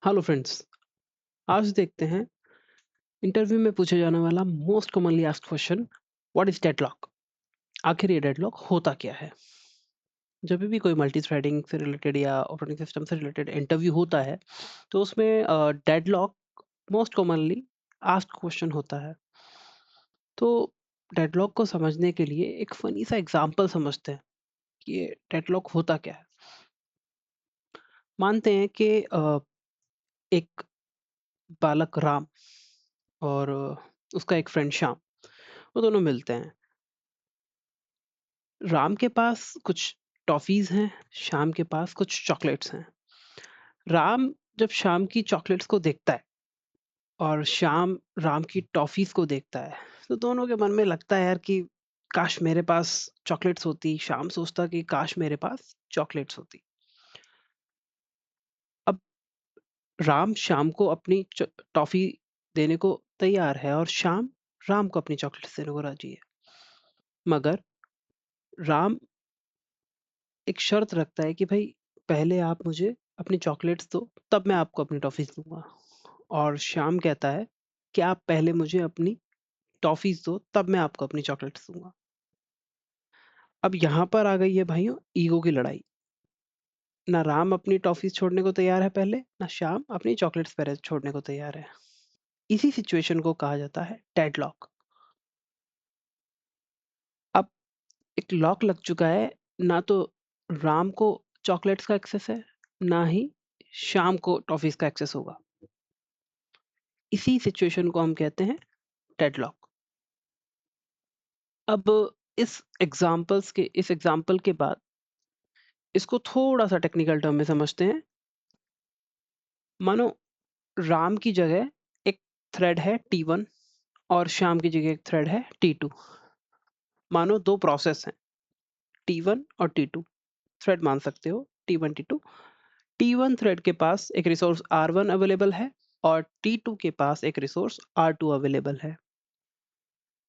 Hello friends. आज देखते हैं इंटरव्यू में पूछा जाने वाला most commonly asked question, what is deadlock. आखिर ये डेडलॉक होता क्या है। जब भी कोई मल्टी थ्रेडिंग से रिलेटेड या ऑपरेटिंग सिस्टम से रिलेटेड इंटरव्यू होता है तो उसमें deadlock most commonly asked question होता है। तो डेडलॉक को समझने के लिए एक फनी सा एग्जांपल समझते हैं कि ये डेडलॉक होता क्या है। मानते हैं कि एक बालक राम और उसका एक फ्रेंड श्याम, वो दोनों मिलते हैं। राम के पास कुछ टॉफ़ीज़ हैं, श्याम के पास कुछ चॉकलेट्स हैं। राम जब श्याम की चॉकलेट्स को देखता है और श्याम राम की टॉफ़ीज़ को देखता है, तो दोनों के मन में लगता है यार कि काश मेरे पास चॉकलेट्स होती। श्याम सोचता कि काश मेरे पास चॉकलेट्स होती। अब राम श्याम को अपनी टॉफ़ी देने को तैयार है और श्याम राम को अपनी चॉकलेट्स देने को राज़ी है। मगर राम एक शर्त रखता है कि भाई पहले आप मुझे अपनी चॉकलेट्स दो, तब मैं आपको अपनी टॉफ़ीज़ दूँगा। और श्याम कहता है कि आप पहले मुझे अपनी टॉफ़ीज़ दो, तब मैं आपको अपनी चॉकलेट्स दूँगा। अब यहाँ पर आ गई है भाइयों ईगो की लड़ाई। ना राम अपनी टॉफ़ीज़ छोड़ने को तैयार है पहले, ना श्याम अपनी चॉकलेट्स पहले छोड़ने को तैयार है। इसी सिचुएशन को कहा जाता है डेडलॉक। अब एक लॉक लग चुका है, ना तो राम को चॉकलेट्स का एक्सेस है, ना ही श्याम को टॉफ़ीज़ का एक्सेस होगा। इसी सिचुएशन को हम कहते हैं डेडलॉक। अब इस एग्जांपल के बाद इसको थोड़ा-सा टेक्निकल टर्म में समझते हैं। मानो राम की जगह एक थ्रेड है T1 और श्याम की जगह एक थ्रेड है T2। मानो 2 प्रोसेस हैं, T1 और T2 थ्रेड मान सकते हो, T1 T2। T1 थ्रेड के पास एक रिसोर्स R1 अवेलेबल है और T2 के पास एक रिसोर्स R2 अवेलेबल है।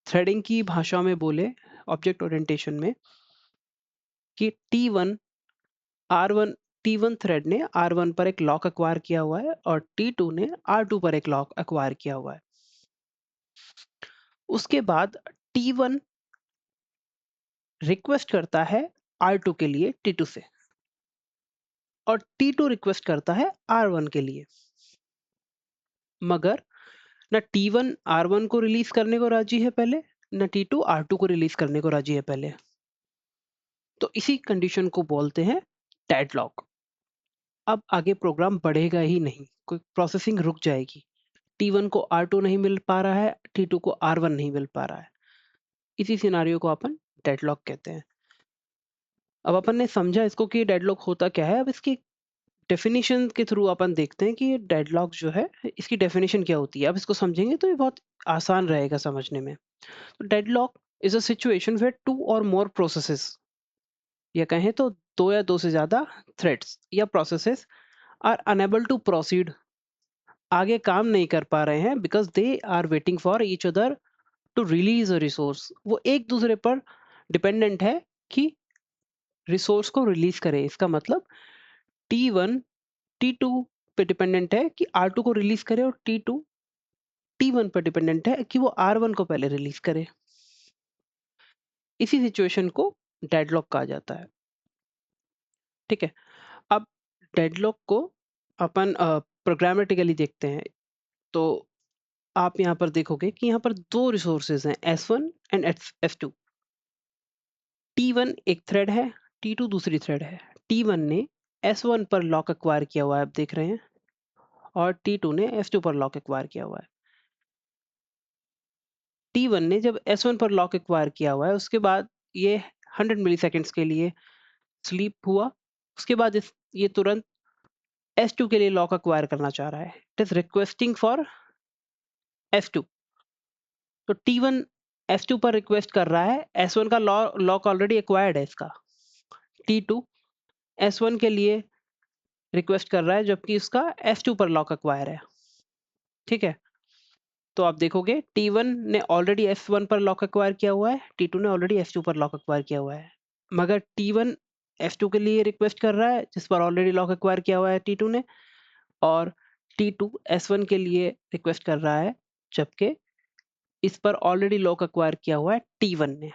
थ्रेडिंग की भाषा में बोले ऑब्जेक्ट ओरिएंटेशन में कि R1 T1 थ्रेड ने R1 पर एक लॉक एक्वायर किया हुआ है और T2 ने R2 पर एक लॉक एक्वायर किया हुआ है। उसके बाद T1 रिक्वेस्ट करता है R2 के लिए T2 से और T2 रिक्वेस्ट करता है R1 के लिए। मगर ना T1 R1 को रिलीज करने को राजी है पहले, ना T2 R2 को रिलीज करने को राजी है पहले। तो इसी कंडीशन को बोलते हैं डेडलॉक। अब आगे प्रोग्राम बढ़ेगा ही नहीं, कोई प्रोसेसिंग रुक जाएगी। T1 को R2 नहीं मिल पा रहा है, T2 को R1 नहीं मिल पा रहा है। इसी सिनारियो को अपन डेडलॉक कहते हैं। अब अपन ने समझा इसको कि डेडलॉक होता क्या है। अब इसकी डेफिनेशन के थ्रू अपन देखते हैं कि ये डेडलॉक जो है इसकी डेफिनेशन क्या होती है। अब इसको समझेंगे तो ये बहुत आसान रहेगा समझने में। तो deadlock is a situation where two or more processes, या कहें तो दो या दो से ज्यादा थ्रेड्स या processes are unable to proceed, आगे काम नहीं कर पा रहे हैं because they are waiting for each other to release a resource. वो एक दूसरे पर डिपेंडेंट है कि रिसोर्स को रिलीज करे। इसका मतलब T1 T2 पे डिपेंडेंट है कि R2 को रिलीज करे और T2 T1 पर डिपेंडेंट है कि वो R1 को पहले रिलीज करे। इसी सिचुएशन को डेडलॉक कहा जाता है। ठीक है। अब डेडलॉक को अपन प्रोग्रामेटिकली देखते हैं। तो आप यहाँ पर देखोगे कि यहाँ पर दो रिसोर्सेज हैं, S1 एंड S2। T1 एक थ्रेड है, T2 दूसरी थ्रेड है। T1 ने S1 पर लॉक एक्वायर किया हुआ है, आप देख रहे हैं, और T2 ने S2 पर लॉक एक्वायर किया हुआ है। T1 ने जब S1 पर लॉक एक्वायर किया हुआ है, उसके बाद ये 100 मिलीसेकंड्स के लिए स्लीप हुआ। उसके बाद ये तुरंत S2 के लिए लॉक एक्वायर करना चाह रहा है। It is requesting for S2। तो T1 S2 पर रिक्वेस्ट कर रहा है, S1 का लॉक ऑलरेडी एक्वायर्ड है इसका। T2 S1 के लिए रिक्वेस्ट कर रहा है जबकि उसका S2 पर लॉक एक्वायर है। ठीक है। तो आप देखोगे T1 ने ऑलरेडी S1 पर लॉक एक्वायर किया हुआ है, T2 ने ऑलरेडी S2 पर लॉक एक्वायर किया हुआ है। मगर T1 S2 के लिए रिक्वेस्ट कर रहा है जिस पर ऑलरेडी लॉक एक्वायर किया हुआ है T2 ने, और T2 S1 के लिए रिक्वेस्ट कर रहा है, जबकि इस पर ऑलरेडी लॉक एक्वायर किया हुआ है T1 ने।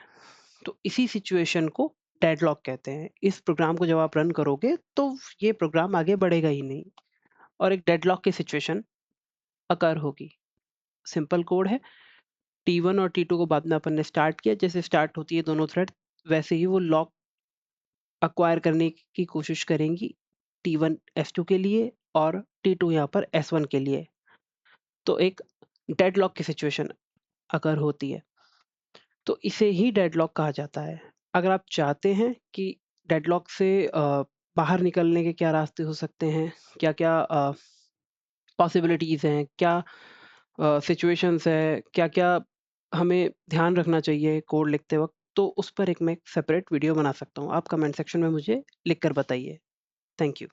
तो इसी सिचुएशन को डेडलॉक कहते हैं। इस प्रोग्राम को जब आप रन करोगे तो ये प्रोग्राम आगे बढ़ेगा ही नहीं और एक डेडलॉक की सिचुएशन अकर होगी। सिंपल कोड है। T1 और T2 को बाद में अपन ने स्टार्ट किया, जैसे स्टार्ट होती है दोनों थ्रेड वैसे ही वो लॉक एक्वायर करने की कोशिश करेंगी T1 S2 के लिए और T2 यहाँ पर S1 के लिए। तो एक डेडलॉक की सिचुएशन अगर होती है, तो इसे ही डेडलॉक कहा जाता है। अगर आप चाहते हैं कि डेडलॉक से बाहर निकलने के क्या रास्ते हो सकते हैं, क्या-क्या पॉसिबिलिटीज़ हैं, क्या सिचुएशंस है, क्या-क्या हमें ध्यान रखना चाहिए कोड लिखते वक़्त, तो उस पर एक मैं सेपरेट वीडियो बना सकता हूँ। आप कमेंट सेक्शन में मुझे लिख कर बताइए। Thank you.